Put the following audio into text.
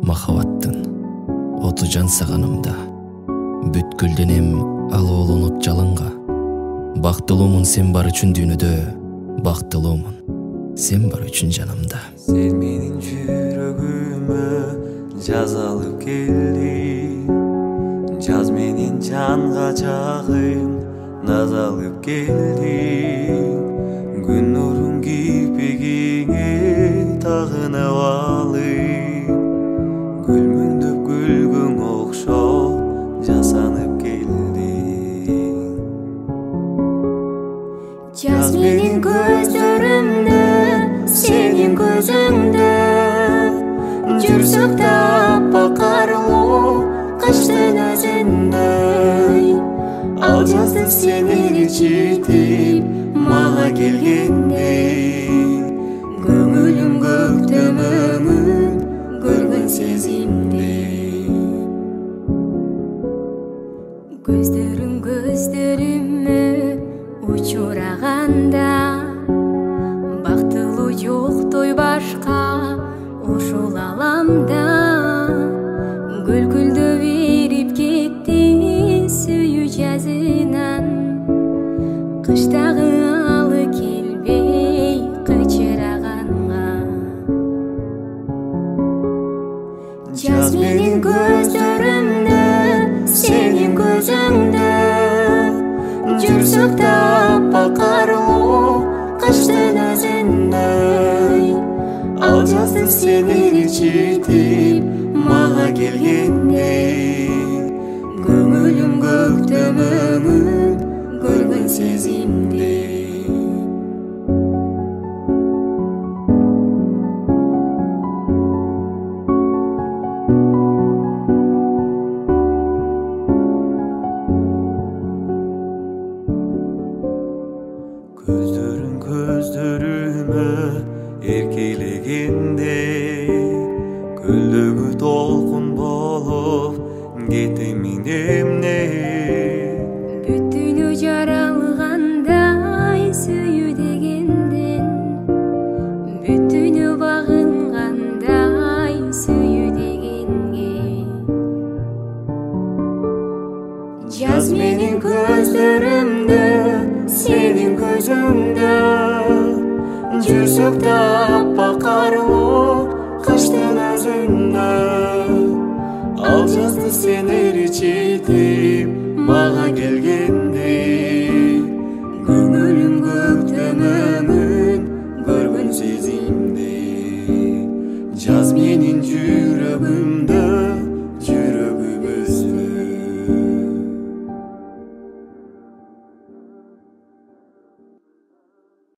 махабаттын оту жанса канымда, бүткүлденем ал оолонуп жалынга. Бактылуумун сен бар үчүн дүйнөдө, бактылуумун сен бар үчүн жанымда. Сен менин жүрөгүмө жаз алып келдиң, жаз менин жанга жагым наз алып келдиң. Күн нурун кийпегиңе тагынып алып, гүлмүңдөп гүлгүң окшоп жасанып келдиң. Жаз менин көздөрүмдө, сенин көзүңдө, жүрсөк таппа карылуу кыштын өзүндөй. Ал жазды сен ээрчитип мага келгенде, көңүлүм көктөмөңүн көргөн сезимдей. Көздөрүң көздөрүмө учураганда, бактылуу жоктой башка ушул аламда. Гүлгүлдөп эрип кетти сүйүү жазынан, кыштагы алы келбей кычыраганга. Жаз менин көздөрүмдө, сенин көзүңдө, жүрсөк таппа карылуу кыштын өзүндөй. Ал жазды сен ээрчитип мага келгенде, көңүлүм көктөмөңүн көргөн сезимдей. Көздөрүң көздөрүмө эркелегенде, көлдөгү толкун болуп кетемин эмне. Бүт дүйнө жаралгандай сүйүү дегенден, бүт дүйнө багынгандай сүйүү дегенге. Жаз менин көздөрүмдө, сенин көзүңдө, жүрсөк таппа карылуу кыштын өзүндөй. Ал жазды сен ээрчитип мага келгенде, көңүлүм көктөмөңүн көргөн сезимдей. Жаз менин